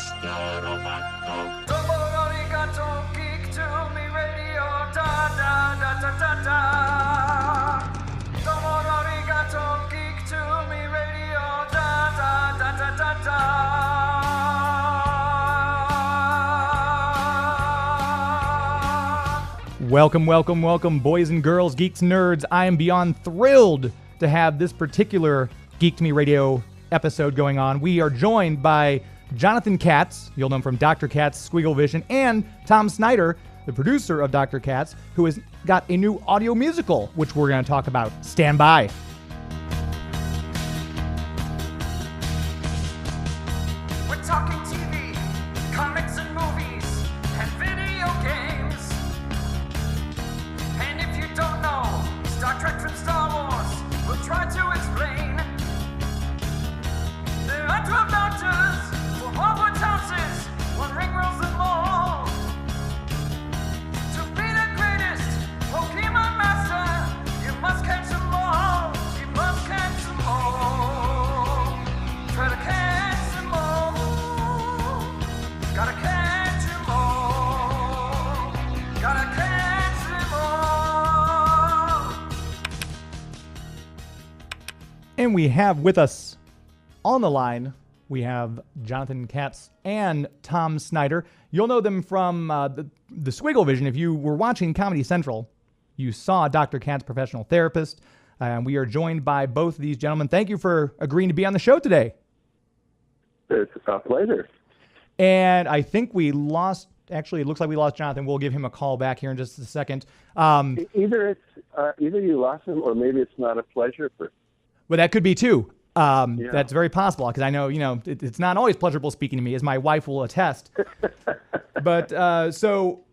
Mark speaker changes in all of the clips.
Speaker 1: Geek to me radio, da da da da da da. Geek to me radio, da da da da da da. Welcome, boys and girls, geeks and nerds. I am beyond thrilled to have this particular Geek to Me Radio episode going on. We are joined by Jonathan Katz, you'll know him from Dr. Katz, Squiggle Vision, and Tom Snyder, the producer of Dr. Katz, who has got a new audio musical, which we're going to talk about. Stand by. We're talking TV, comics and movies, and video games. And if you don't know Star Trek from Star Wars, we'll try to explain. There are 12 doctors. Hogwarts houses, one ring rules them all. To be the greatest Pokemon master, you must catch them all. You must catch them all. Try to catch them all. Gotta catch them all. Gotta catch them all. And we have with us on the line, we have Jonathan Katz and Tom Snyder. You'll know them from the Squiggle Vision. If you were watching Comedy Central, you saw Dr. Katz, professional therapist. And we are joined by both of these gentlemen. Thank you for agreeing to be on the show today.
Speaker 2: It's a pleasure.
Speaker 1: And I think we lost, actually, it looks like we lost Jonathan. We'll give him a call back here in just a second.
Speaker 2: Either you lost him or maybe it's not a pleasure for.
Speaker 1: Well, that could be too. Yeah. That's very possible because I know, it's not always pleasurable speaking to me, as my wife will attest. But so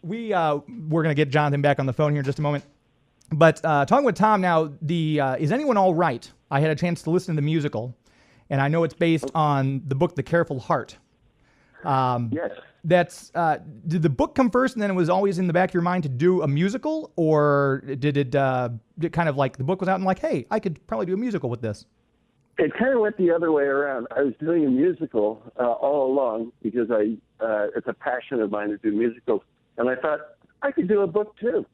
Speaker 1: we're going to get Jonathan back on the phone here in just a moment. But talking with Tom now, Is Anyone All Right? I had a chance to listen to the musical, and I know it's based on the book The Careful Heart.
Speaker 2: Yes.
Speaker 1: That's did the book come first, and then it was always in the back of your mind to do a musical, or did it kind of like the book was out and like, hey, I could probably do a musical with this?
Speaker 2: It kind of went the other way around. I was doing a musical all along because it's a passion of mine to do musicals. And I thought I could do a book too,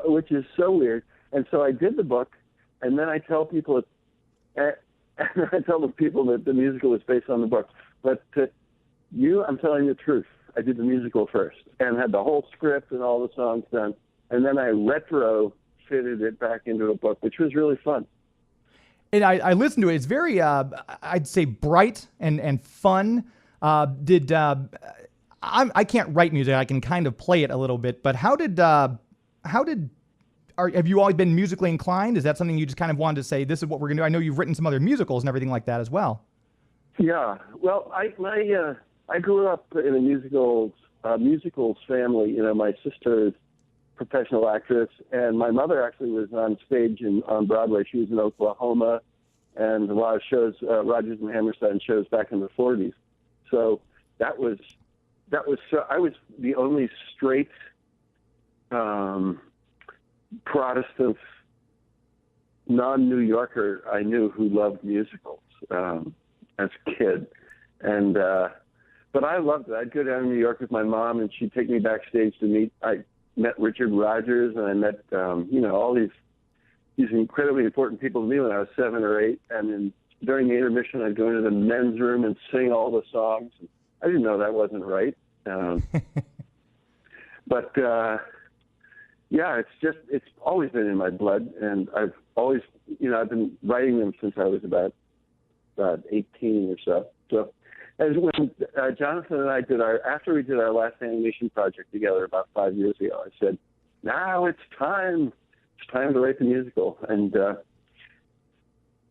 Speaker 2: which is so weird. And so I did the book, and then I tell people, that the musical is based on the book. But to you, I'm telling the truth. I did the musical first and had the whole script and all the songs done. And then I retro-fitted it back into a book, which was really fun.
Speaker 1: And I listened to it. It's very, I'd say, bright and fun. I can't write music. I can kind of play it a little bit. But have you always been musically inclined? Is that something you just kind of wanted to say, this is what we're going to do? I know you've written some other musicals and everything like that as well. Yeah.
Speaker 2: Well, I grew up in a musicals family. My sister is a professional actress, and my mother actually was on stage on Broadway. She was in Oklahoma and a lot of shows, Rodgers and Hammerstein shows back in the 40s. So that was so I was the only straight Protestant non-New Yorker I knew who loved musicals as a kid. And but I loved it. I'd go down to New York with my mom, and she'd take me backstage to meet. I met Richard Rodgers, and I met all these incredibly important people to me when I was 7 or 8. And then during the intermission, I'd go into the men's room and sing all the songs. I didn't know that wasn't right. But it's always been in my blood, and I've always, I've been writing them since I was about 18 or so. So, as when Jonathan and I after we did our last animation project together about 5 years ago, I said, now it's time. It's time to write the musical. And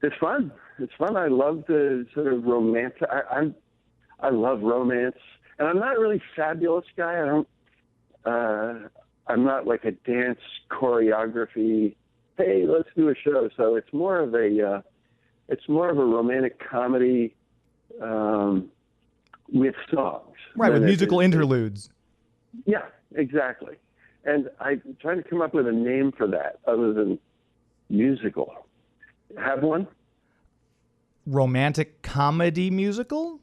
Speaker 2: it's fun. It's fun. I love the sort of romantic. I love romance. And I'm not a really fabulous guy. I'm not like a dance choreography, hey, let's do a show. So it's more of a romantic comedy with songs.
Speaker 1: Right, with musical interludes.
Speaker 2: Yeah, exactly. And I'm trying to come up with a name for that other than musical. Have one?
Speaker 1: Romantic comedy musical?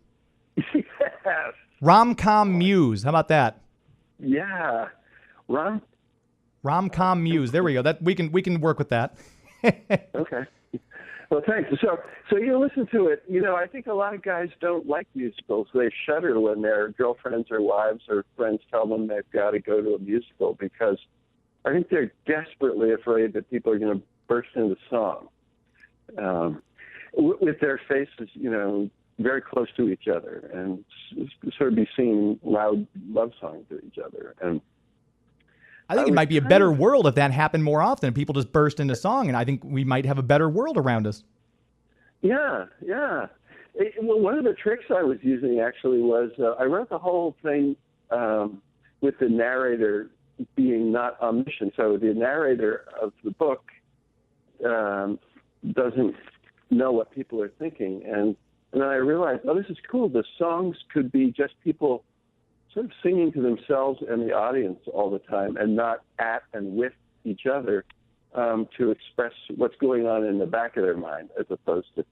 Speaker 2: Yes.
Speaker 3: Rom-com muse. How about that?
Speaker 2: Yeah.
Speaker 3: Rom-com muse. There we go. That we can work with that.
Speaker 2: Okay. Well, thanks. So you listen to it. I think a lot of guys don't like musicals. They shudder when their girlfriends or wives or friends tell them they've got to go to a musical because I think they're desperately afraid that people are going to burst into song with their faces, very close to each other and sort of be singing loud love songs to each other. And
Speaker 3: I think it might be a better world if that happened more often. People just burst into song, and I think we might have a better world around us.
Speaker 2: Yeah. Well, one of the tricks I was using actually was I wrote the whole thing with the narrator being not omniscient. So the narrator of the book doesn't know what people are thinking. And then I realized, this is cool. The songs could be just people sort of singing to themselves and the audience all the time and not at and with each other to express what's going on in the back of their mind as opposed to.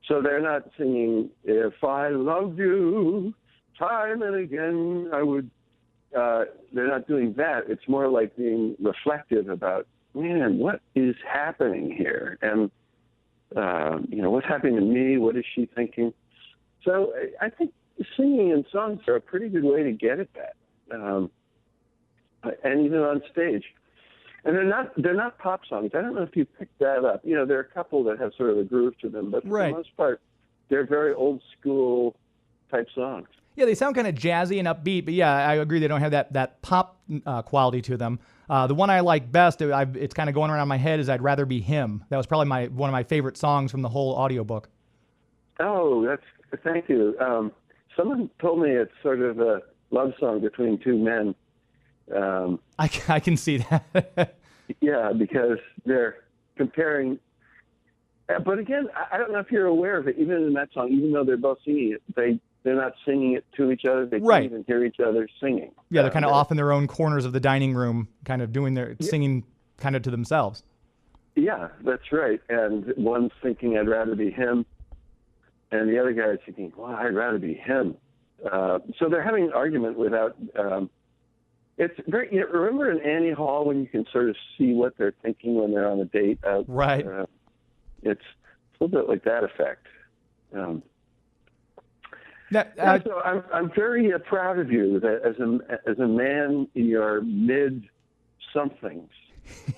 Speaker 2: So they're not singing, if I loved you time and again, I would. They're not doing that. It's more like being reflective about, man, what is happening here? And, what's happening to me? What is she thinking? So I think singing and songs are a pretty good way to get at that, and even on stage. And they're not pop songs. I don't know if you picked that up. There are a couple that have sort of a groove to them, but for the most part, they're very old school type songs.
Speaker 3: Yeah, they sound kind of jazzy and upbeat, but yeah, I agree they don't have that pop quality to them. The one I like best, it's kind of going around my head, is I'd Rather Be Him. That was probably one of my favorite songs from the whole audiobook.
Speaker 2: Oh, thank you. Someone told me it's sort of a love song between two men.
Speaker 3: I can see that.
Speaker 2: Yeah, because they're comparing. But again, I don't know if you're aware of it. Even in that song, even though they're both singing it, they're not singing it to each other. They can't even hear each other singing.
Speaker 3: Yeah, they're kind of off in their own corners of the dining room, kind of doing their singing kind of to themselves.
Speaker 2: Yeah, that's right. And one's thinking, I'd rather be him. And the other guy is thinking, well, I'd rather be him. So they're having an argument without... it's very... remember in Annie Hall when you can sort of see what they're thinking when they're on a date?
Speaker 3: Right.
Speaker 2: It's a little bit like that effect. So I'm very proud of you that as a man in your mid-somethings.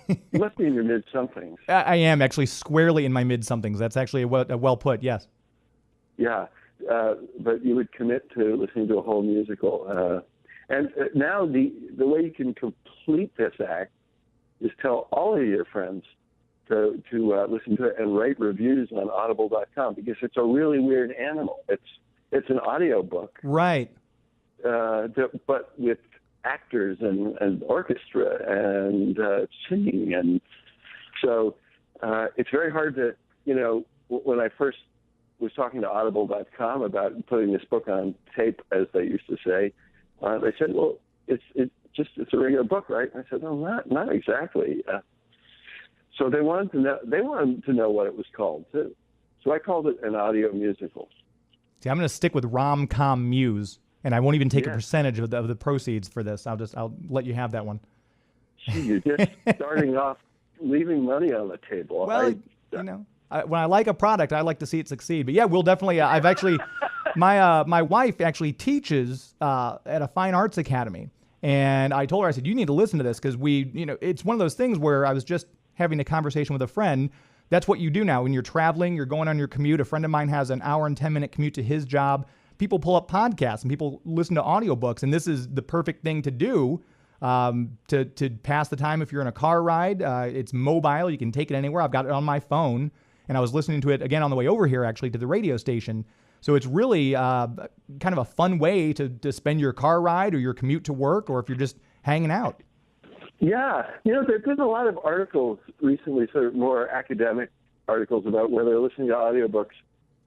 Speaker 2: You must be in your mid-somethings.
Speaker 3: I am actually squarely in my mid-somethings. That's actually well put, yes.
Speaker 2: Yeah, but you would commit to listening to a whole musical. And now the way you can complete this act is tell all of your friends to listen to it and write reviews on audible.com because it's a really weird animal. It's an audiobook. Right. But with actors and orchestra and singing. And so it's very hard to, when I first was talking to audible.com about putting this book on tape, as they used to say, they said, well, it's a regular book, right? And I said, no, not exactly. So they wanted to know what it was called too. So I called it an audio musical.
Speaker 3: See, I'm going to stick with rom-com muse, and I won't even take a percentage of the proceeds for this. I'll let you have that one.
Speaker 2: Gee, you're just starting off leaving money on the table.
Speaker 3: Well, when I like a product, I like to see it succeed. But yeah, we'll definitely. I've actually, my wife actually teaches at a fine arts academy, and I told her, I said, you need to listen to this because it's one of those things where I was just having a conversation with a friend. That's what you do now when you're traveling, you're going on your commute. A friend of mine has an hour and 10-minute commute to his job. People pull up podcasts and people listen to audiobooks, and this is the perfect thing to do to pass the time if you're in a car ride. It's mobile. You can take it anywhere. I've got it on my phone, and I was listening to it again on the way over here, actually, to the radio station. So it's really kind of a fun way to spend your car ride or your commute to work, or if you're just hanging out.
Speaker 2: Yeah. There's been a lot of articles recently, sort of more academic articles about whether listening to audiobooks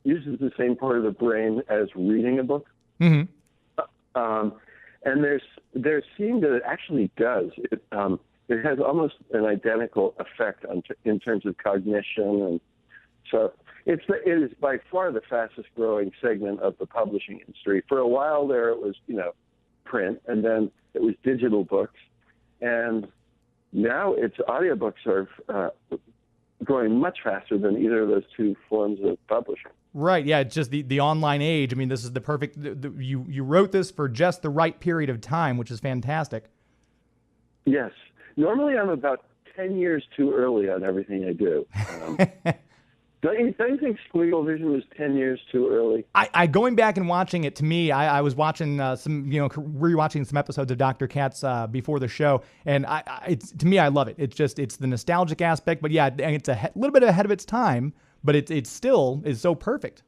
Speaker 2: uses the same part of the brain as reading a book. Mm-hmm. And they're seeing that it actually does. It has almost an identical effect in terms of cognition. And so it is by far the fastest growing segment of the publishing industry. For a while there, it was, print, and then it was digital books. And now it's audiobooks are growing much faster than either of those two forms of publishing.
Speaker 3: Right. Yeah. It's just the online age. I mean, this is the perfect. You wrote this for just the right period of time, which is fantastic.
Speaker 2: Yes. Normally, I'm about 10 years too early on everything I do. Don't you think Squeagle Vision was 10 years too early?
Speaker 3: I going back and watching it, to me, I was watching rewatching some episodes of Dr. Katz before the show, and to me, I love it. It's the nostalgic aspect, but yeah, and it's a little bit ahead of its time, but it still is so perfect.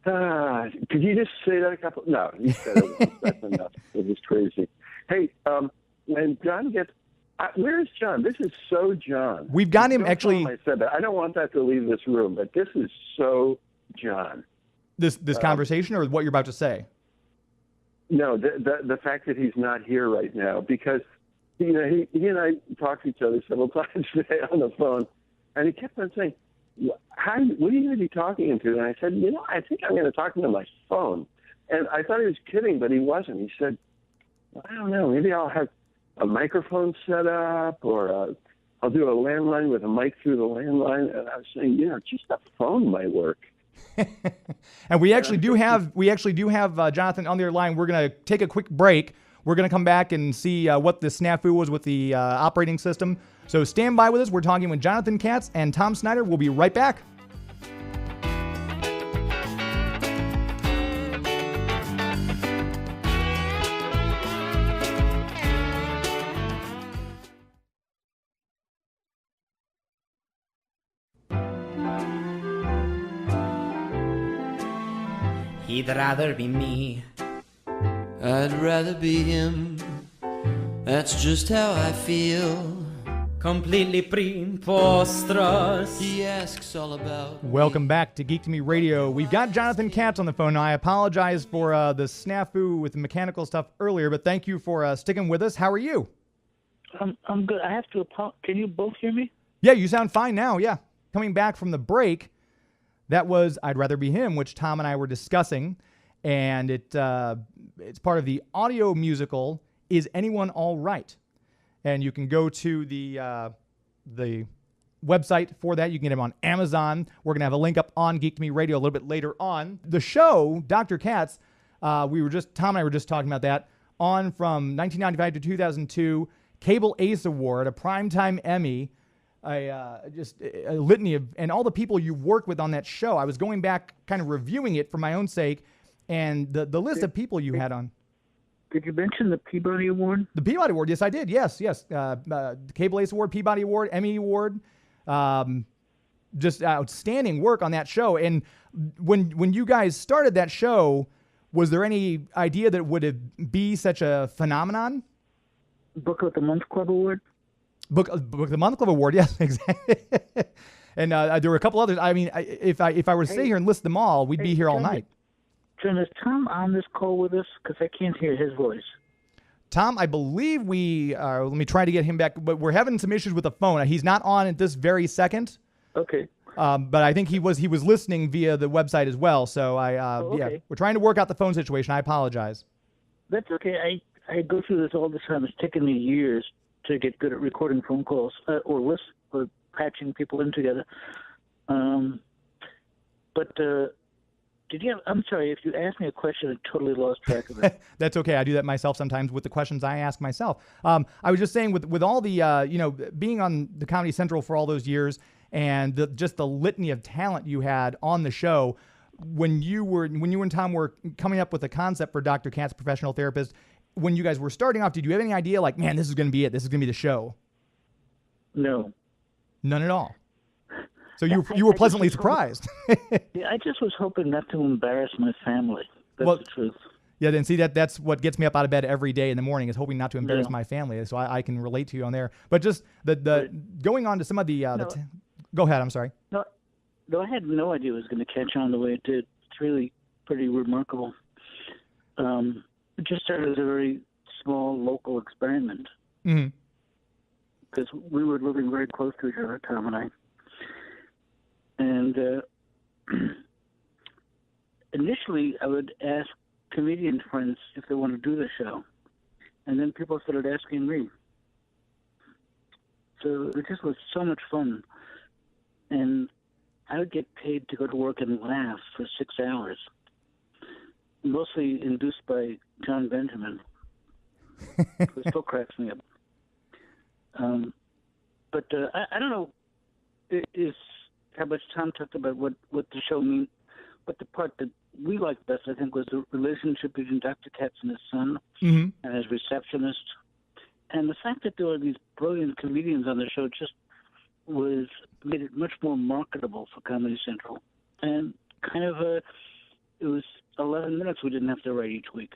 Speaker 2: Could you just say that a couple? No, you said it once. That's enough. It was crazy. Hey, when John gets... where's John? This is so John.
Speaker 3: We've got him actually...
Speaker 2: I said that. I don't want that to leave this room, but this is so John.
Speaker 3: This conversation, or what you're about to say?
Speaker 2: No, the fact that he's not here right now, because he and I talked to each other several times today on the phone, and he kept on saying, what are you going to be talking into? And I said, I think I'm going to talk into my phone. And I thought he was kidding, but he wasn't. He said, I don't know, maybe I'll have a microphone set up, or I'll do a landline with a mic through the landline. And I was saying, just a phone might work.
Speaker 3: And we actually do have Jonathan on the other line. We're going to take a quick break. We're going to come back and see what the snafu was with the operating system. So stand by with us. We're talking with Jonathan Katz and Tom Snyder. We'll be right back.
Speaker 4: He'd rather be me.
Speaker 5: I'd rather be him. That's just how I feel.
Speaker 4: Completely preposterous.
Speaker 5: He asks all about
Speaker 3: Welcome back to Geek to Me Radio. We've got Jonathan Katz on the phone. Now, I apologize for the snafu with the mechanical stuff earlier, but thank you for sticking with us. How are you?
Speaker 6: I'm good. I have to apologize. Can you both hear me?
Speaker 3: Yeah, you sound fine now, yeah. Coming back from the break, that was I'd Rather Be Him, which Tom and I were discussing, and it's part of the audio musical, Is Anyone All Right? And you can go to the website for that. You can get them on Amazon. We're going to have a link up on Geek to Me Radio a little bit later on. The show, Dr. Katz, Tom and I were just talking about that, on from 1995 to 2002, Cable Ace Award, a Primetime Emmy, just a litany of, and all the people you worked with on that show. I was going back, kind of reviewing it for my own sake, and the list of people you had on.
Speaker 6: Did you mention the Peabody Award?
Speaker 3: The Peabody Award, yes, I did. Yes. Cable Ace Award, Peabody Award, Emmy Award. Just outstanding work on that show. And when you guys started that show, was there any idea that it would be such a phenomenon?
Speaker 6: Book of the Month Club Award?
Speaker 3: Book of the Month Club Award, yes, exactly. And there were a couple others. I mean, if I were to sit here and list them all, we'd be here all night.
Speaker 6: John, is Tom on this call with us? Because I can't hear his voice.
Speaker 3: Tom, I believe we are. Let me try to get him back, but we're having some issues with the phone. He's not on at this very second.
Speaker 6: Okay.
Speaker 3: But I think he was listening via the website as well. So
Speaker 6: okay.
Speaker 3: We're trying to work out the phone situation. I apologize.
Speaker 6: That's okay. I go through this all the time. It's taken me years to get good at recording phone calls or patching people in together. I'm sorry, if you asked me a question, I totally lost track of it.
Speaker 3: That's okay. I do that myself sometimes with the questions I ask myself. I was just saying with all the, being on the Comedy Central for all those years and just the litany of talent you had on the show, when you and Tom were coming up with a concept for Dr. Katz, Professional Therapist, when you guys were starting off, did you have any idea, like, man, this is going to be it? This is going to be the show?
Speaker 6: No.
Speaker 3: None at all. So you were pleasantly surprised.
Speaker 6: Yeah, I just was hoping not to embarrass my family. That's the truth.
Speaker 3: Yeah, then see, that's what gets me up out of bed every day in the morning, is hoping not to embarrass my family. So I can relate to you on there. But just the going on to some of the go ahead. I'm sorry.
Speaker 6: No, I had no idea it was going to catch on the way it did. It's really pretty remarkable. It just started as a very small local experiment. Because we were living very close to each other, Tom and I. And initially, I would ask comedian friends if they want to do the show. And then people started asking me. So it just was so much fun. And I would get paid to go to work and laugh for 6 hours, mostly induced by John Benjamin, who still cracks me up. But I don't know if how much Tom talked about what the show means, but the part that we liked best, I think, was the relationship between Dr. Katz and his son and his receptionist. And the fact that there were these brilliant comedians on the show just made it much more marketable for Comedy Central. And kind of it was 11 minutes we didn't have to write each week.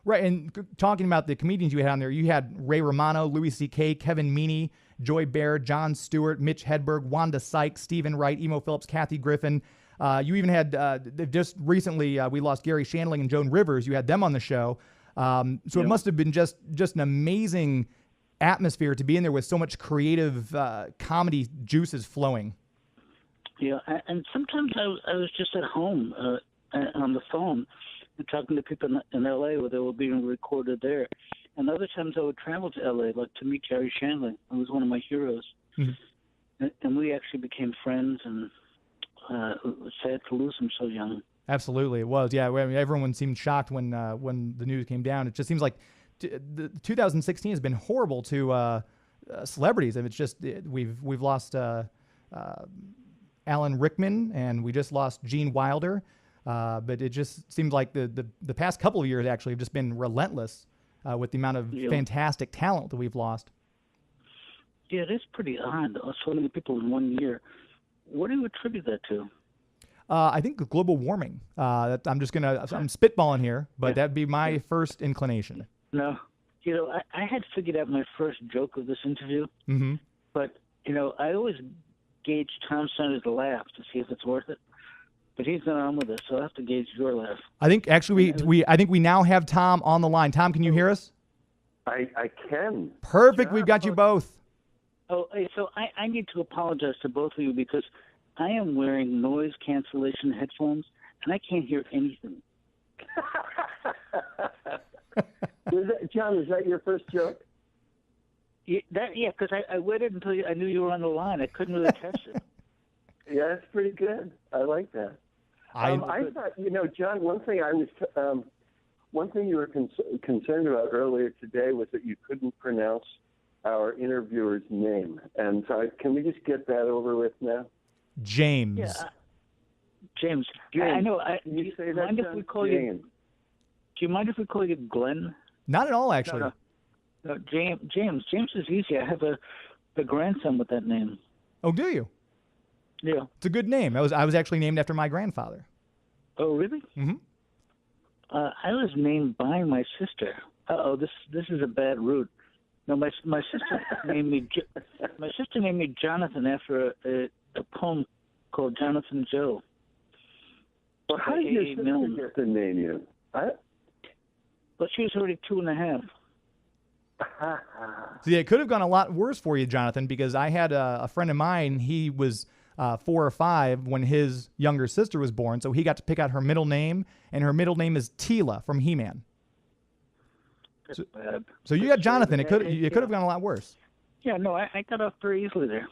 Speaker 3: Right, and talking about the comedians you had on there, you had Ray Romano, Louis C.K., Kevin Meaney, Joy Baird, Jon Stewart, Mitch Hedberg, Wanda Sykes, Stephen Wright, Emo Phillips, Kathy Griffin. You even had, just recently, we lost Gary Shandling and Joan Rivers. You had them on the show. So it must have been just an amazing atmosphere to be in there with so much creative comedy juices flowing.
Speaker 6: Yeah, and sometimes I was just at home on the phone and talking to people in L.A. where they were being recorded there. And other times I would travel to L.A., like to meet Gary Shandling, who was one of my heroes. Mm-hmm. And we actually became friends, and it was sad to lose him so young. Absolutely,
Speaker 3: it was. Yeah, I mean, everyone seemed shocked when the news came down. It just seems like 2016 has been horrible to celebrities. And it's just we've lost Alan Rickman, and we just lost Gene Wilder. But it just seems like the past couple of years actually have just been relentless with the amount of fantastic talent that we've lost.
Speaker 6: Yeah, it is pretty odd. So many people in 1 year. What do you attribute that to?
Speaker 3: I think global warming. I'm spitballing here, but that'd be my first inclination.
Speaker 6: No, I had figured out my first joke of this interview, but I always gauge Tom Snyder's laugh to see if it's worth it. But he's not on with us, so I'll have to gauge your laugh.
Speaker 3: I think actually I think we now have Tom on the line. Tom, can you hear us?
Speaker 2: I can.
Speaker 3: Perfect. We've got you both.
Speaker 6: Oh, hey, so I need to apologize to both of you because I am wearing noise cancellation headphones, and I can't hear anything.
Speaker 2: John, is that your first joke?
Speaker 6: Yeah, because I waited until I knew you were on the line. I couldn't really test it.
Speaker 2: Yeah, that's pretty good. I like that. I thought, John, one thing you were concerned about earlier today was that you couldn't pronounce our interviewer's name. And so can we just get that over with now?
Speaker 3: James.
Speaker 6: Yeah, James. I know.
Speaker 2: Can you say that,
Speaker 6: mind if we call you? Do you mind if we call you Glenn?
Speaker 3: Not at all, actually.
Speaker 6: No, James. James is easy. I have a grandson with that name.
Speaker 3: Oh, do you?
Speaker 6: Yeah.
Speaker 3: It's a good name. I was actually named after my grandfather.
Speaker 6: Oh, really?
Speaker 3: Mm-hmm.
Speaker 6: I was named by my sister. Uh-oh, this is a bad route. No, my sister named me Jonathan after a poem called Jonathan Joe.
Speaker 2: Well, how did your sister get to name you?
Speaker 6: Well, she was already 2.5.
Speaker 3: See, it could have gone a lot worse for you, Jonathan, because I had a friend of mine. He was 4 or 5 when his younger sister was born, so he got to pick out her middle name, and her middle name is Tila from He-Man. So you got Jonathan. It could have gone a lot worse.
Speaker 6: Yeah, no, I got off very easily there.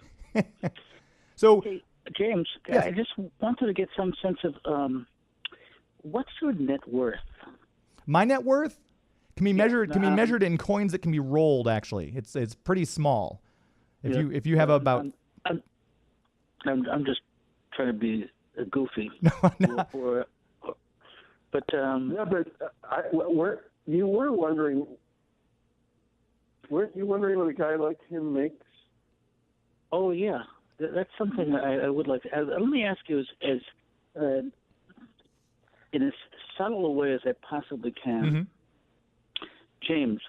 Speaker 3: So,
Speaker 6: hey, James,
Speaker 3: yes.
Speaker 6: I just wanted to get some sense of what's your net worth?
Speaker 3: My net worth can be measured. Can be measured in coins that can be rolled. Actually, it's pretty small. If you have about.
Speaker 6: I'm just trying to be goofy.
Speaker 3: No, I'm not.
Speaker 6: But
Speaker 2: you were wondering. Weren't you wondering what a guy like him makes?
Speaker 6: Oh yeah, that's something I would like to. Let me ask you as in as subtle a way as I possibly can,
Speaker 3: Mm-hmm.
Speaker 6: James.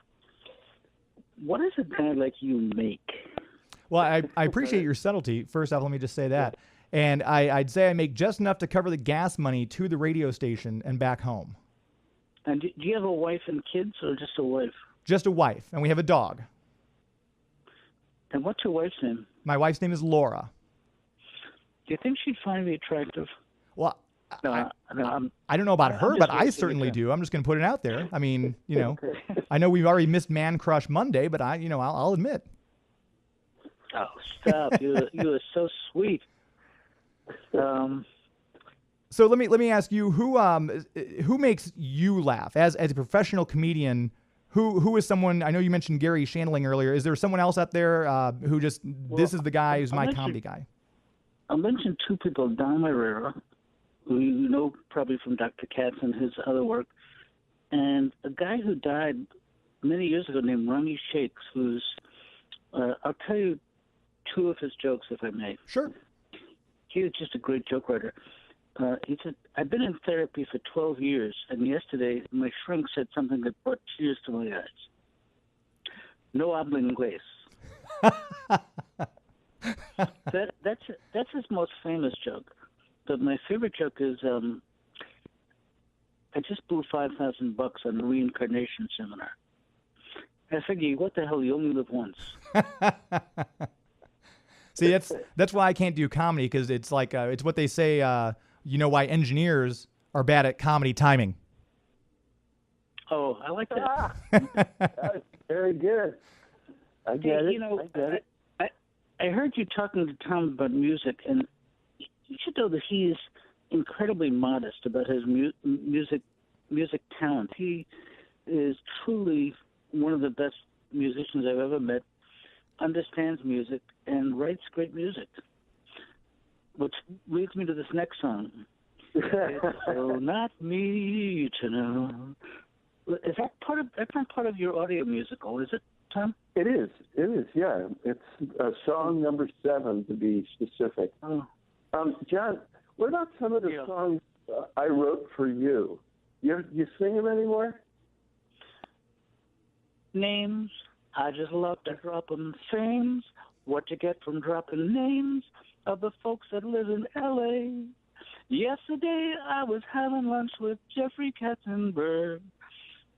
Speaker 6: What does a guy like you make?
Speaker 3: Well, I appreciate your subtlety. First off, let me just say that. And I'd say I make just enough to cover the gas money to the radio station and back home.
Speaker 6: And do you have a wife and kids, or just a wife?
Speaker 3: Just a wife, and we have a dog.
Speaker 6: And what's your wife's name?
Speaker 3: My wife's name is Laura.
Speaker 6: Do you think she'd find me attractive?
Speaker 3: Well,
Speaker 6: No,
Speaker 3: I don't know about her,
Speaker 6: just
Speaker 3: but I
Speaker 6: wasting
Speaker 3: certainly
Speaker 6: your time.
Speaker 3: do. I'm just going to put it out there. I mean,
Speaker 6: Okay.
Speaker 3: I know we've already missed Man Crush Monday, but I'll admit.
Speaker 6: Oh, stop! You are so sweet.
Speaker 3: So let me ask you, who makes you laugh as a professional comedian? Who is someone? I know you mentioned Gary Shandling earlier. Is there someone else out there who just this is the guy who's my comedy guy?
Speaker 6: I'll mention two people: Don Herrera, who you know probably from Dr. Katz and his other work, and a guy who died many years ago named Ronnie Shakes, who's I'll tell you two of his jokes, if I may.
Speaker 3: Sure.
Speaker 6: He was just a great joke writer. He said, I've been in therapy for 12 years, and yesterday my shrink said something that brought tears to my eyes. No habla inglés. That's his most famous joke. But my favorite joke is, I just blew $5,000 on a reincarnation seminar. I figure, what the hell, you only live once.
Speaker 3: See, that's why I can't do comedy, because it's like it's what they say. Why engineers are bad at comedy timing.
Speaker 6: Oh, I like that.
Speaker 2: That's very good. I get it. I get it.
Speaker 6: I heard you talking to Tom about music, and you should know that he is incredibly modest about his music talent. He is truly one of the best musicians I've ever met, understands music, and writes great music. Which leads me to this next song. It's so not me to know. Is that that's not part of your audio musical, is it, Tom?
Speaker 2: It is, yeah. It's song number 7, to be specific.
Speaker 6: Oh.
Speaker 2: John, what about some of the songs I wrote for you? You sing them anymore?
Speaker 6: Names. I just love to drop them names. What you get from dropping names of the folks that live in L.A. Yesterday I was having lunch with Jeffrey Katzenberg.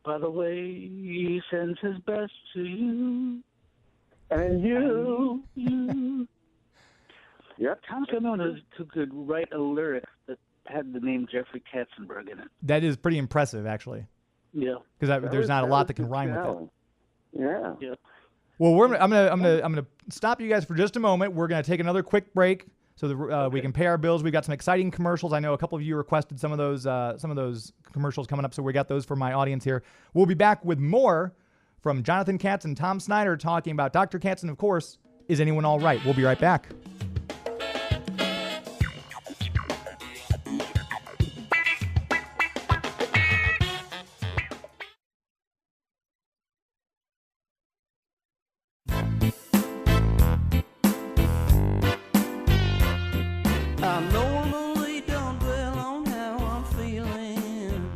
Speaker 6: By the way, he sends his best to you.
Speaker 2: And you. Yep.
Speaker 6: Tom Camone who could write a lyric that had the name Jeffrey Katzenberg in it.
Speaker 3: That is pretty impressive, actually.
Speaker 6: Yeah.
Speaker 3: Because there's not a lot that can rhyme with it.
Speaker 2: Yeah.
Speaker 6: Yeah.
Speaker 3: Well, I'm gonna stop you guys for just a moment. We're gonna take another quick break so that we can pay our bills. We've got some exciting commercials. I know a couple of you requested some of those commercials coming up, so we got those for my audience here. We'll be back with more from Jonathan Katz and Tom Snyder talking about Dr. Katz and, of course, Is Anyone All Right? We'll be right back.
Speaker 5: I normally don't dwell on how I'm feeling,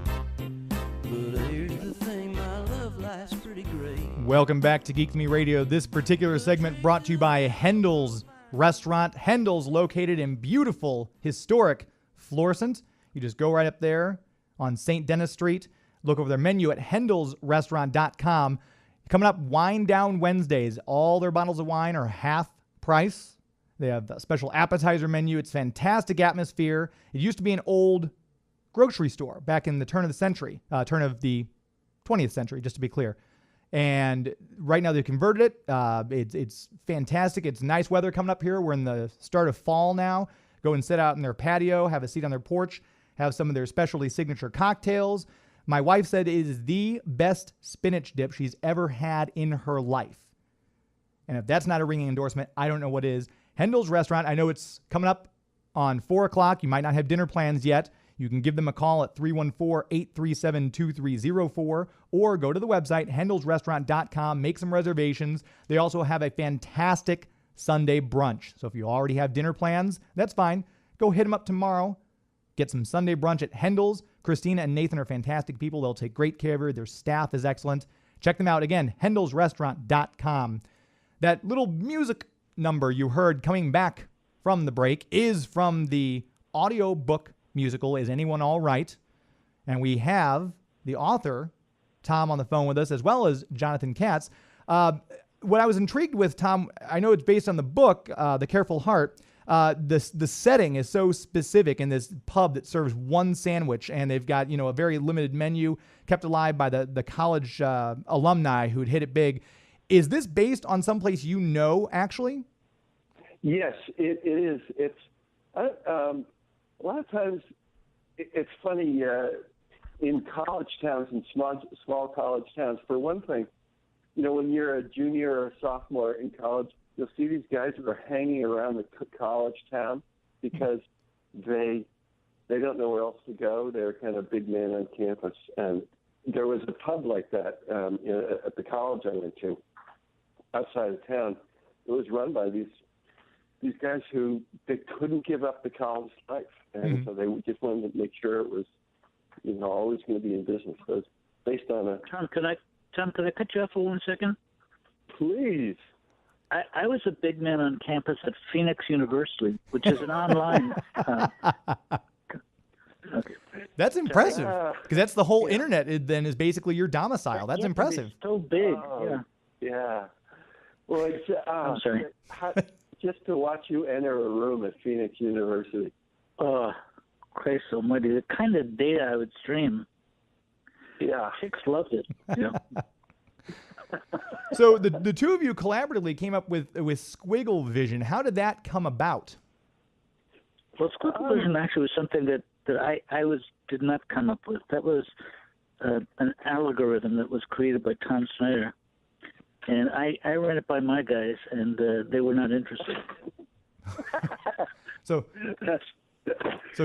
Speaker 5: but here's the thing, my love life's pretty great.
Speaker 3: Welcome back to Geek Me Radio. This particular segment brought to you by Hendel's Restaurant. Hendel's, located in beautiful, historic Florissant. You just go right up there on St. Denis Street. Look over their menu at hendelsrestaurant.com. Coming up, Wine Down Wednesdays. All their bottles of wine are half price. They have a special appetizer menu. It's fantastic atmosphere. It used to be an old grocery store back in the turn of the 20th century, just to be clear. And right now they've converted it. It's fantastic. It's nice weather coming up here. We're in the start of fall now. Go and sit out in their patio, have a seat on their porch, have some of their specialty signature cocktails. My wife said it is the best spinach dip she's ever had in her life. And if that's not a ringing endorsement, I don't know what is. Hendel's Restaurant, I know it's coming up on 4 o'clock. You might not have dinner plans yet. You can give them a call at 314-837-2304 or go to the website, hendelsrestaurant.com, make some reservations. They also have a fantastic Sunday brunch. So if you already have dinner plans, that's fine. Go hit them up tomorrow. Get some Sunday brunch at Hendel's. Christina and Nathan are fantastic people. They'll take great care of you. Their staff is excellent. Check them out. Again, hendelsrestaurant.com. That little music number you heard coming back from the break is from the AudioBook musical, Is Anyone All Right? And we have the author, Tom, on the phone with us, as well as Jonathan Katz. What I was intrigued with, Tom, I know it's based on the book, The Careful Heart. the setting is so specific in this pub that serves one sandwich, and they've got a very limited menu kept alive by the college alumni who'd hit it big. Is this based on someplace actually?
Speaker 2: Yes, it is. It's a lot of times it's funny in college towns and small college towns. For one thing, when you're a junior or a sophomore in college, you'll see these guys who are hanging around the college town because they don't know where else to go. They're kind of big man on campus. And there was a pub like that at the college I went to outside of town. It was run by these guys who they couldn't give up the college life. And so they just wanted to make sure it was always going to be in business. So it's based on a...
Speaker 6: Tom, can I cut you off for 1 second?
Speaker 2: Please.
Speaker 6: I was a big man on campus at Phoenix University, which is an online... okay.
Speaker 3: That's impressive, because that's the whole internet then is basically your domicile. That's impressive.
Speaker 6: It's so big,
Speaker 2: Yeah. Well, it's...
Speaker 6: I'm sorry.
Speaker 2: Just to watch you enter a room at Phoenix University.
Speaker 6: Oh, Christ almighty, the kind of data I would stream.
Speaker 2: Yeah.
Speaker 6: Chicks loved it.
Speaker 3: So the two of you collaboratively came up with Squiggle Vision. How did that come about?
Speaker 6: Well, Squiggle Vision actually was something that I did not come up with. That was an algorithm that was created by Tom Snyder. And I ran it by my guys, and they were not interested.
Speaker 3: So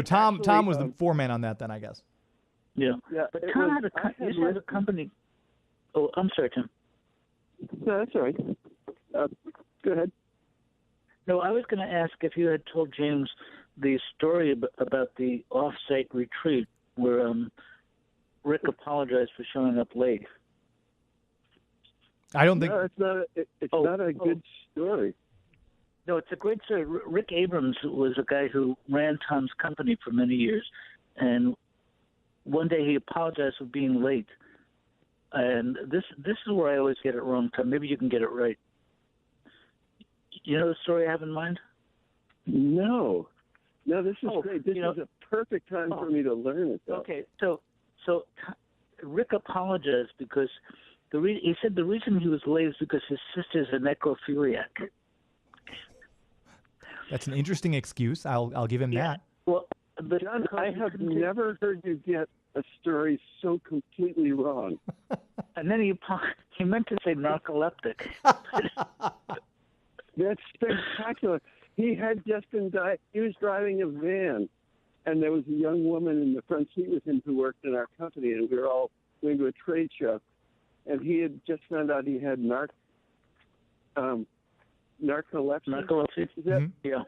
Speaker 3: Tom was the foreman on that then, I guess.
Speaker 6: Yeah. But Tom had a company. Oh, I'm sorry, Tim.
Speaker 2: No, that's all right. Go ahead.
Speaker 6: No, I was going to ask if you had told James the story about the off-site retreat where Rick apologized for showing up late.
Speaker 3: I don't think...
Speaker 2: No, it's not a good story.
Speaker 6: No, it's a great story. Rick Abrams was a guy who ran Tom's company for many years, and one day he apologized for being late. And this is where I always get it wrong, Tom. Maybe you can get it right. You know the story I have in mind?
Speaker 2: No, this is great. This is a perfect time for me to learn it, though.
Speaker 6: Okay, so Rick apologized because he said the reason he was late is because his sister's a necrophiliac.
Speaker 3: That's an interesting excuse. I'll give him that.
Speaker 6: Well, but
Speaker 2: John, I have never heard you get a story so completely wrong.
Speaker 6: And then he meant to say narcoleptic.
Speaker 2: That's spectacular. He had just been he was driving a van, and there was a young woman in the front seat with him who worked in our company, and we were all going to a trade show. And he had just found out he had narcolepsy.
Speaker 6: Narcolepsy?
Speaker 2: Is that?
Speaker 6: Yeah.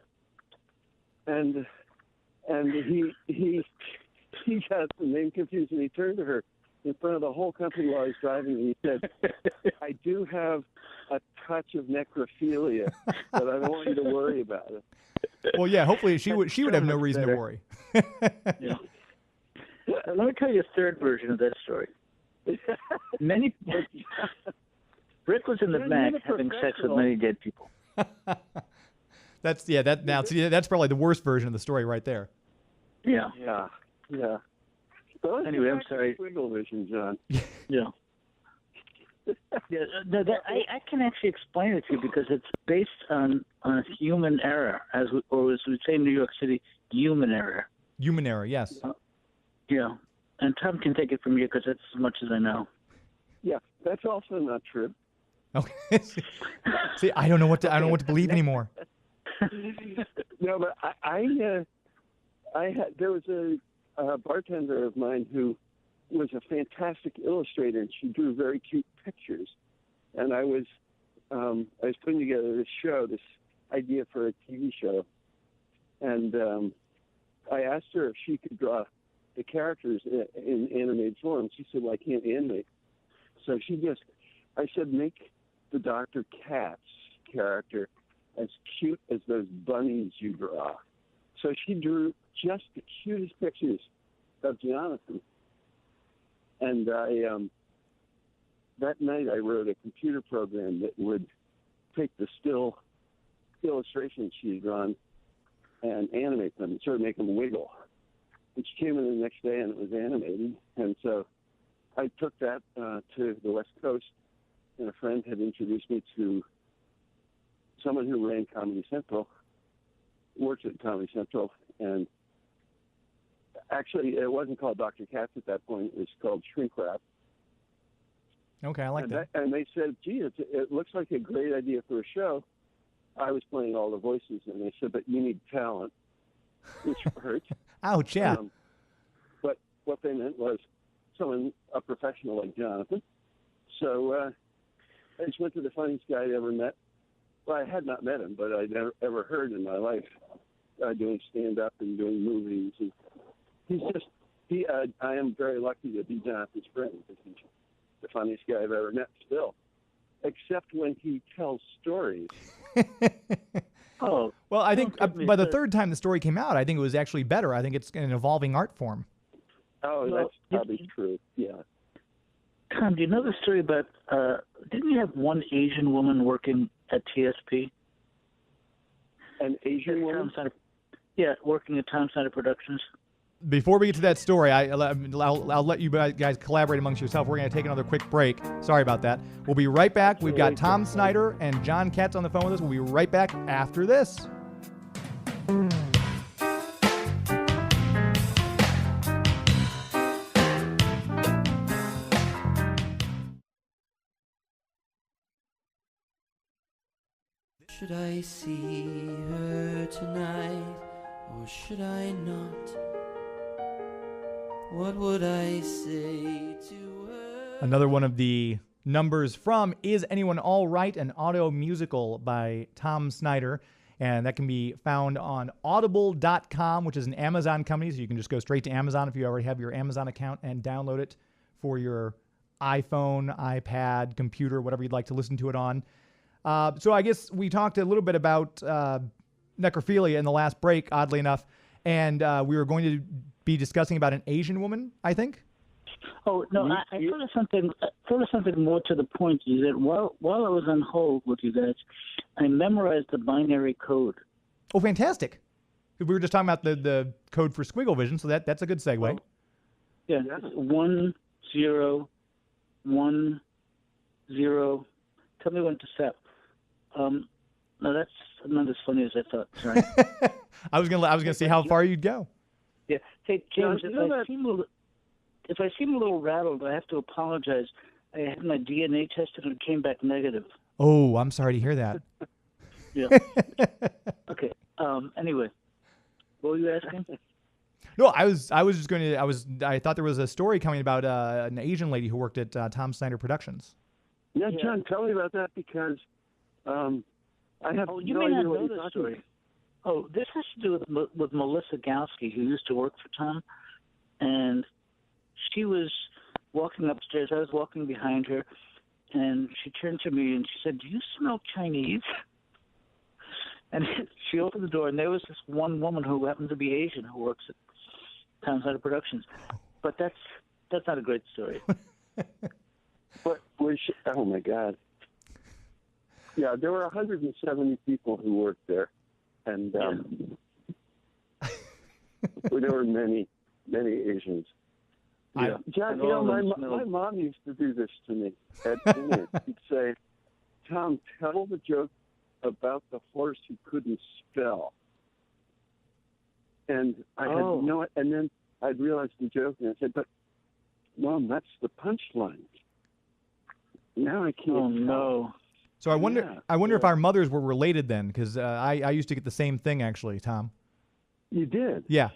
Speaker 2: And he got the name confused, and he turned to her in front of the whole company while he's driving, and he said, "I do have a touch of necrophilia, but I don't want you to worry about it."
Speaker 3: Well, yeah. Hopefully, she would have no reason to worry.
Speaker 6: Yeah. Let me tell you a third version of that story. Rick was in the back having sex with many dead people.
Speaker 3: That's probably the worst version of the story right there.
Speaker 6: Yeah. Anyway, I'm sorry.
Speaker 2: Squiggle Vision, John.
Speaker 6: Yeah. No, I can actually explain it to you because it's based on human error, as we say in New York City, human error.
Speaker 3: Human error, yes.
Speaker 6: Yeah. And Tom can take it from you because that's as much as I know.
Speaker 2: Yeah, that's also not true.
Speaker 3: Okay. See, I don't know what to believe anymore.
Speaker 2: No, but there was a bartender of mine who was a fantastic illustrator, and she drew very cute pictures. And I was putting together this idea for a TV show, and I asked her if she could draw the characters in animated form. She said, "Well, I can't animate." So I said, "Make the Dr. Katz character as cute as those bunnies you draw." So she drew just the cutest pictures of Jonathan. And that night I wrote a computer program that would take the still illustrations she had drawn and animate them, and sort of make them wiggle. And she came in the next day, and it was animated. And so I took that to the West Coast, and a friend had introduced me to someone who ran Comedy Central, worked at Comedy Central, and actually it wasn't called Dr. Katz at that point. It was called Shrink Wrap.
Speaker 3: Okay, I like that.
Speaker 2: And they said, gee, it looks like a great idea for a show. I was playing all the voices, and they said, but you need talent, which hurt.
Speaker 3: Ouch, yeah.
Speaker 2: But what they meant was someone, a professional like Jonathan. So I just went to the funniest guy I ever met. Well, I had not met him, but I'd never ever heard in my life, doing stand-up and doing movies. And I am very lucky to be Jonathan's friend, because he's the funniest guy I've ever met still, except when he tells stories.
Speaker 6: Oh.
Speaker 3: Well, I think by the third time the story came out, I think it was actually better. I think it's an evolving art form.
Speaker 2: Oh, that's probably true, yeah.
Speaker 6: Tom, do you know the story about, didn't you have one Asian woman working at TSP?
Speaker 2: An Asian woman?
Speaker 6: Yeah, working at Tom Snyder Productions.
Speaker 3: Before we get to that story, I'll let you guys collaborate amongst yourself. We're going to take another quick break. Sorry about that. We'll be right back. We've got Tom Snyder and John Katz on the phone with us. We'll be right back after this.
Speaker 5: Should I see her tonight, or should I not? What would I say to her?
Speaker 3: Another one of the numbers from Is Anyone All Right, an audio musical by Tom Snyder. And that can be found on audible.com, which is an Amazon company. So you can just go straight to Amazon if you already have your Amazon account and download it for your iPhone, iPad, computer, whatever you'd like to listen to it on. So I guess we talked a little bit about necrophilia in the last break, oddly enough. And we were going to be discussing about an Asian woman, I think.
Speaker 6: Oh no, I thought of something more to the point. Is that while I was on hold with you guys, I memorized the binary code.
Speaker 3: Oh, fantastic! We were just talking about the code for Squiggle Vision, so that's a good segue.
Speaker 6: Well, yeah, 1 0 1 0. Tell me when to stop. No, that's not as funny as I thought. Sorry.
Speaker 3: I was gonna see how far you'd go.
Speaker 6: Yeah. Hey, James, if I seem a little rattled, I have to apologize. I had my DNA tested and it came back negative.
Speaker 3: Oh, I'm sorry to hear that.
Speaker 6: Yeah. Okay. Anyway, what were you asking?
Speaker 3: No, I was just going to. I thought there was a story coming about an Asian lady who worked at Tom Snyder Productions.
Speaker 2: Yeah, John, tell me about that, because I have
Speaker 6: you
Speaker 2: no
Speaker 6: may
Speaker 2: idea
Speaker 6: not
Speaker 2: what
Speaker 6: know
Speaker 2: you're
Speaker 6: this
Speaker 2: talking
Speaker 6: story.
Speaker 2: about.
Speaker 6: Oh, this has to do with Melissa Gowski, who used to work for Tom, and she was walking upstairs. I was walking behind her, and she turned to me and she said, "Do you smell Chinese?" And she opened the door, and there was this one woman who happened to be Asian who works at Tom Snyder Productions. But that's not a great story.
Speaker 2: But oh my God! Yeah, there were 170 people who worked there, and there were many Asians. Yeah. John, my mom used to do this to me at dinner. She'd say, "Tom, tell the joke about the horse who couldn't spell." And I had and then I'd realized the joke, and I said, "But Mom, that's the punchline." Now I can't.
Speaker 6: Oh no!
Speaker 3: So I wonder if our mothers were related then, because I used to get the same thing actually, Tom.
Speaker 2: You did?
Speaker 3: Yeah.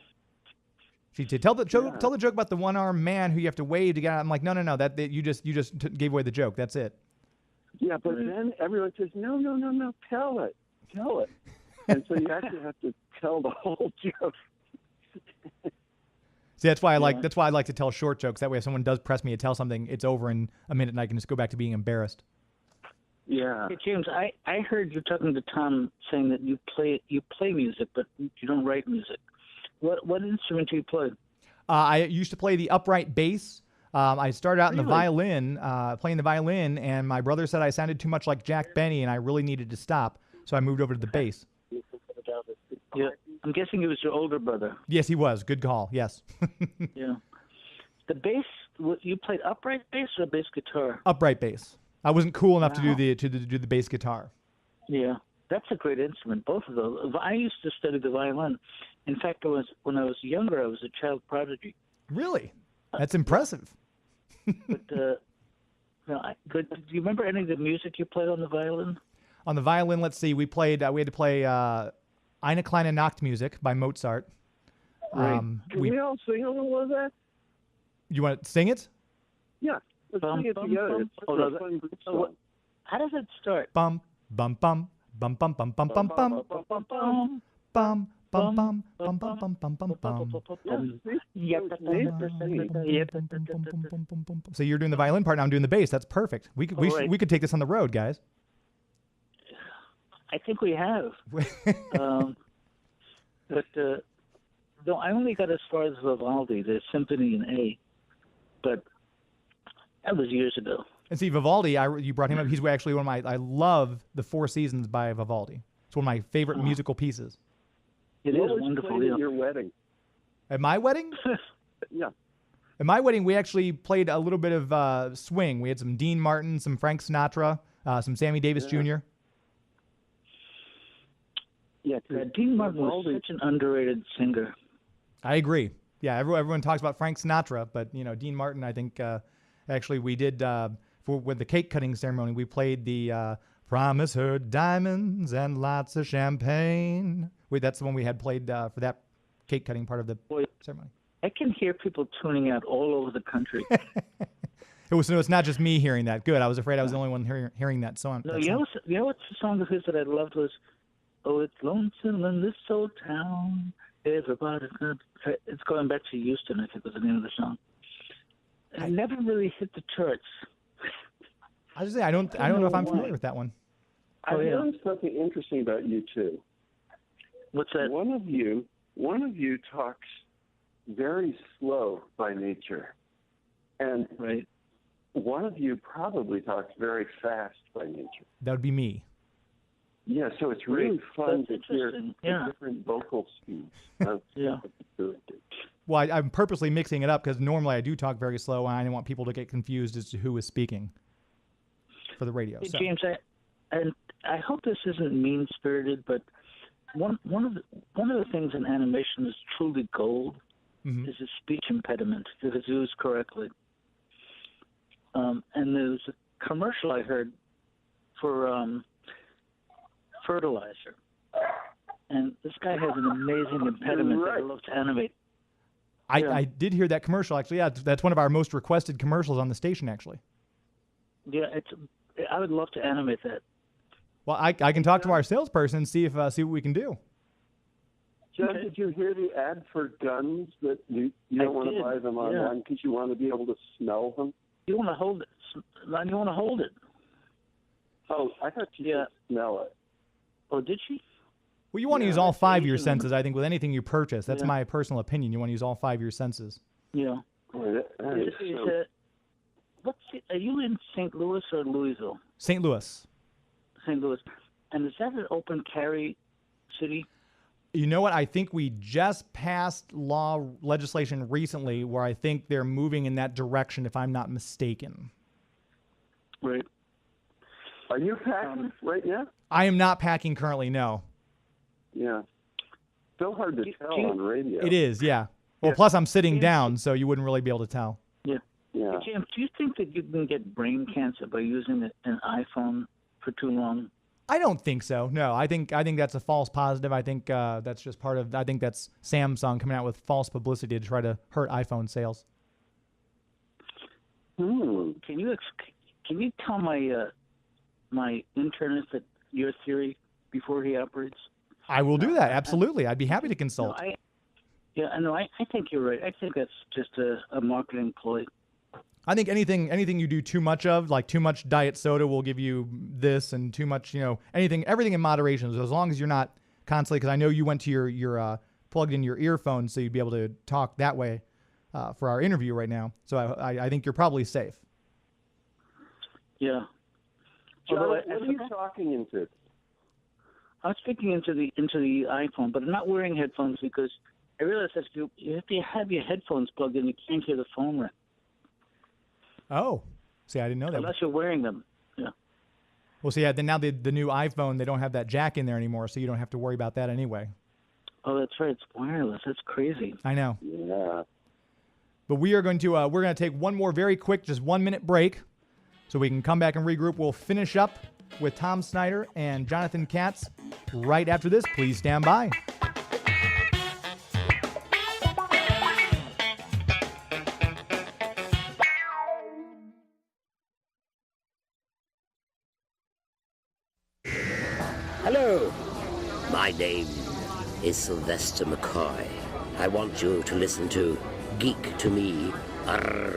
Speaker 3: She said, "Tell the joke about the one-armed man who you have to wave to get out." I'm like, no, that you just gave away the joke. That's it.
Speaker 2: Yeah, but then everyone says, no, tell it. And so you actually have to tell the whole joke.
Speaker 3: See, that's why I like to tell short jokes. That way, if someone does press me to tell something, it's over in a minute, and I can just go back to being embarrassed.
Speaker 2: Yeah.
Speaker 6: Hey, James, I heard you talking to Tom saying that you play music, but you don't write music. What instrument do you play?
Speaker 3: I used to play the upright bass. I started out in the violin, playing the violin, and my brother said I sounded too much like Jack Benny, and I really needed to stop, so I moved over to the bass.
Speaker 6: Yeah. I'm guessing he was your older brother.
Speaker 3: Yes, he was. Good call. Yes.
Speaker 6: Yeah. The bass, you played upright bass or bass guitar?
Speaker 3: Upright bass. I wasn't cool enough to
Speaker 6: Wow.
Speaker 3: do the bass guitar.
Speaker 6: Yeah. That's a great instrument, both of those. I used to study the violin. In fact, when I was younger, I was a child prodigy.
Speaker 3: Really? That's impressive.
Speaker 6: But do you remember any of the music you played on the violin?
Speaker 3: On the violin, let's see. We had to play Eine kleine Nachtmusik by Mozart.
Speaker 6: Right.
Speaker 2: Can we all sing a little of that?
Speaker 3: You want to sing it?
Speaker 2: Yeah. Let's sing it together. It's
Speaker 6: Oh,
Speaker 2: a fun group song.
Speaker 6: How does it start?
Speaker 3: Bum bum bum bum bum bum bum bum bum bum bum bum bum bum bum bum bum bum. So you're doing the violin part, and I'm doing the bass. That's perfect. We could take this on the road, guys.
Speaker 6: I think we have. But no, I only got as far as Vivaldi, the Symphony in A, but that was years ago.
Speaker 3: And see, Vivaldi, you brought him up. He's actually one of my. I love the Four Seasons by Vivaldi. It's one of my favorite musical pieces.
Speaker 6: It
Speaker 2: What
Speaker 6: is
Speaker 2: was
Speaker 6: wonderful.
Speaker 2: played
Speaker 6: Yeah.
Speaker 2: at your wedding?
Speaker 3: At my wedding?
Speaker 2: Yeah.
Speaker 3: At my wedding, we actually played a little bit of swing. We had some Dean Martin, some Frank Sinatra, some Sammy Davis Jr.
Speaker 2: Yeah.
Speaker 6: Dean Martin was such an underrated singer.
Speaker 3: I agree. Yeah, everyone talks about Frank Sinatra, but Dean Martin. I think actually we did with the cake cutting ceremony. We played the "Promise Her Diamonds and Lots of Champagne." That's the one we had played for that cake cutting part of the ceremony.
Speaker 6: I can hear people tuning out all over the country.
Speaker 3: It's not just me hearing that. Good. I was afraid I was the only one hearing that song.
Speaker 6: No, you know what's the song of his that I loved was, "Oh, it's lonesome in this old town. Everybody's gonna." It's going back to Houston, I think was the name of the song. I never really hit the charts.
Speaker 3: I was just saying, I don't know if I'm familiar with that one.
Speaker 2: I noticed something interesting about you two.
Speaker 6: What's that?
Speaker 2: One of you talks very slow by nature, and
Speaker 6: Right.
Speaker 2: one of you probably talks very fast by nature.
Speaker 3: That would be me.
Speaker 2: Yeah, so it's really fun
Speaker 6: That's
Speaker 2: to hear
Speaker 6: interesting.
Speaker 2: the
Speaker 6: Yeah.
Speaker 2: different vocal speeds.
Speaker 6: Yeah.
Speaker 3: Well, I'm purposely mixing it up because normally I do talk very slow, and I didn't want people to get confused as to who is speaking for the radio.
Speaker 6: Hey,
Speaker 3: So.
Speaker 6: James, I hope this isn't mean spirited, but one of the things in animation is truly gold is a speech impediment if it's used correctly. And there's a commercial I heard for fertilizer, and this guy has an amazing impediment that I love to animate.
Speaker 3: I did hear that commercial actually. Yeah, that's one of our most requested commercials on the station actually.
Speaker 6: Yeah, I would love to animate that.
Speaker 3: Well, I can talk to our salesperson and see what we can do.
Speaker 2: John, did you hear the ad for guns that you don't want to buy them online because you want to be able to smell them?
Speaker 6: You want to hold it. You want to hold it.
Speaker 2: Oh, I thought you could smell it.
Speaker 6: Oh, did she?
Speaker 3: Well, you want to use all 5 of your senses, I think, with anything you purchase. That's my personal opinion. You want to use all 5 of your senses.
Speaker 6: Yeah. Are you in St. Louis or Louisville?
Speaker 3: St. Louis.
Speaker 6: St. Louis. And is that an open carry city?
Speaker 3: You know what? I think we just passed legislation recently where I think they're moving in that direction, if I'm not mistaken.
Speaker 6: Right.
Speaker 2: Are you packing right now?
Speaker 3: I am not packing currently, no.
Speaker 2: Yeah. Still hard to tell on radio.
Speaker 3: It is, yeah. Well, plus I'm sitting down, so you wouldn't really be able to tell.
Speaker 6: Yeah.
Speaker 2: Yeah.
Speaker 6: Hey, James, do you think that you can get brain cancer by using an iPhone for too long?
Speaker 3: I don't think so. No, I think that's a false positive. I think that's just part of. I think that's Samsung coming out with false publicity to try to hurt iPhone sales.
Speaker 6: Can you tell my internist that your theory before he operates?
Speaker 3: I will do that. Absolutely, I'd be happy to consult.
Speaker 6: I think you're right. I think that's just a marketing ploy.
Speaker 3: I think anything you do too much of, like too much diet soda will give you this, and too much, everything in moderation. So as long as you're not constantly, because I know you went to your plugged in your earphones, so you'd be able to talk that way for our interview right now. So I think you're probably safe.
Speaker 6: Yeah.
Speaker 2: John, what are you talking into?
Speaker 6: I was speaking into the iPhone, but I'm not wearing headphones because I realized that you have to have your headphones plugged in. You can't hear the phone ring.
Speaker 3: Oh, see, I didn't know that.
Speaker 6: Unless you're wearing them. Yeah.
Speaker 3: Well, see, then now the new iPhone, they don't have that jack in there anymore, so you don't have to worry about that anyway.
Speaker 6: Oh, that's right. It's wireless. That's crazy.
Speaker 3: I know.
Speaker 2: Yeah.
Speaker 3: But we are going to take one more very quick, just 1 minute break, so we can come back and regroup. We'll finish up with Tom Snyder and Jonathan Katz right after this. Please stand by.
Speaker 7: Hello, my name is Sylvester McCoy. I want you to listen to Geek to Me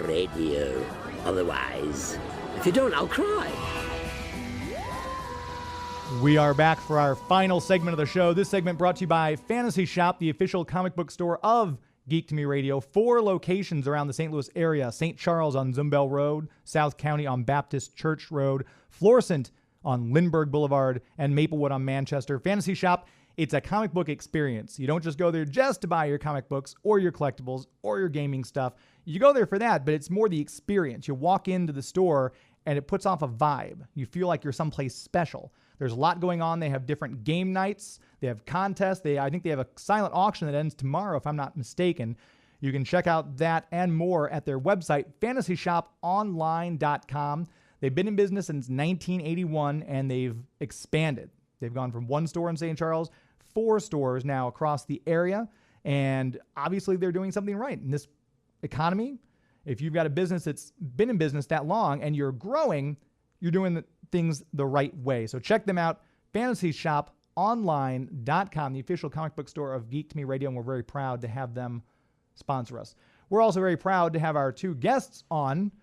Speaker 7: Radio. Otherwise, if you don't, I'll cry.
Speaker 3: We are back for our final segment of the show. This segment brought to you by Fantasy Shop, the official comic book store of Geek to Me Radio. 4 locations around the St. Louis area. St. Charles on Zumbel Road, South County on Baptist Church Road, Florissant on Lindbergh Boulevard, and Maplewood on Manchester. Fantasy Shop, it's a comic book experience. You don't just go there just to buy your comic books or your collectibles or your gaming stuff. You go there for that, but it's more the experience. You walk into the store and it puts off a vibe. You feel like you're someplace special. There's a lot going on. They have different game nights. They have contests. I think they have a silent auction that ends tomorrow, if I'm not mistaken. You can check out that and more at their website, fantasyshoponline.com. They've been in business since 1981, and they've expanded. They've gone from 1 store in St. Charles, 4 stores now across the area, and obviously they're doing something right. In this economy, if you've got a business that's been in business that long and you're growing, you're doing things the right way. So check them out, fantasyshoponline.com, the official comic book store of Geek to Me Radio, and we're very proud to have them sponsor us. We're also very proud to have our 2 guests on,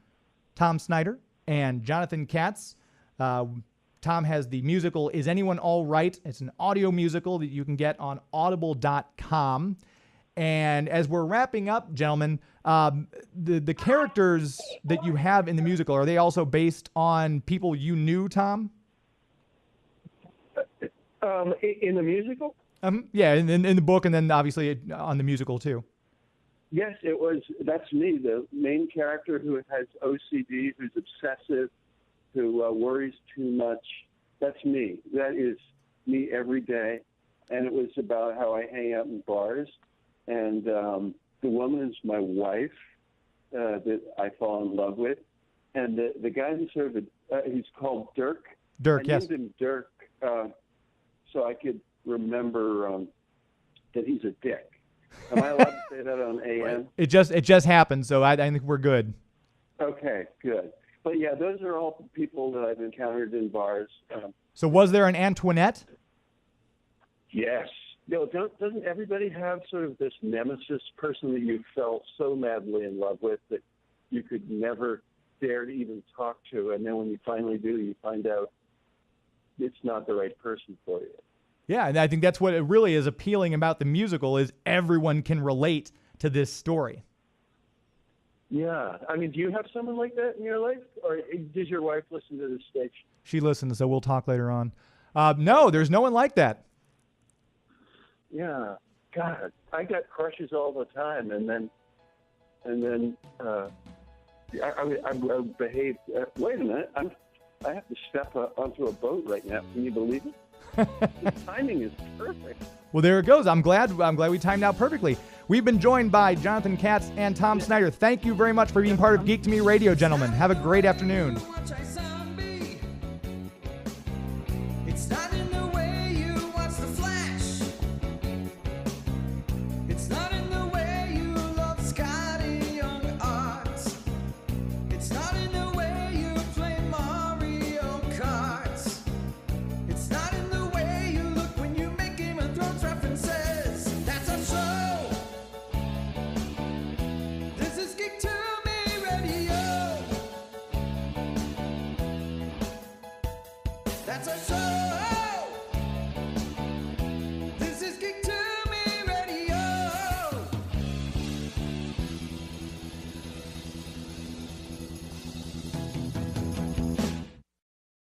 Speaker 3: Tom Snyder and Jonathan Katz. Tom has the musical Is Anyone All Right? It's an audio musical that you can get on audible.com. And as we're wrapping up, gentlemen, the characters that you have in the musical, are they also based on people you knew, Tom?
Speaker 2: In the musical?
Speaker 3: Yeah, in the book, and then obviously on the musical too.
Speaker 2: Yes, it was. That's me, the main character who has OCD, who's obsessive, who worries too much. That's me. That is me every day. And it was about how I hang out in bars. And the woman is my wife that I fall in love with. And the guy who's sort of he's called Dirk.
Speaker 3: Dirk, yes.
Speaker 2: I named him Dirk so I could remember that he's a dick. Am I allowed to say that on AM?
Speaker 3: It just happened, so I think we're good.
Speaker 2: Okay, good. But yeah, those are all people that I've encountered in bars.
Speaker 3: So was there an Antoinette?
Speaker 2: Yes. No, doesn't everybody have sort of this nemesis person that you fell so madly in love with that you could never dare to even talk to, and then when you finally do, you find out it's not the right person for you?
Speaker 3: Yeah, and I think that's what it really is appealing about the musical is everyone can relate to this story.
Speaker 2: Yeah. I mean, do you have someone like that in your life? Or does your wife listen to this station?
Speaker 3: She listens, so we'll talk later on. No, there's no one like that.
Speaker 2: Yeah. God, I got crushes all the time, and then I behaved. Wait a minute, I have to step onto a boat right now. Can you believe it? The timing is perfect.
Speaker 3: Well, there it goes. I'm glad we timed out perfectly. We've been joined by Jonathan Katz and Tom Snyder. Thank you very much for being part of Geek to Me Radio, gentlemen. Have a great afternoon.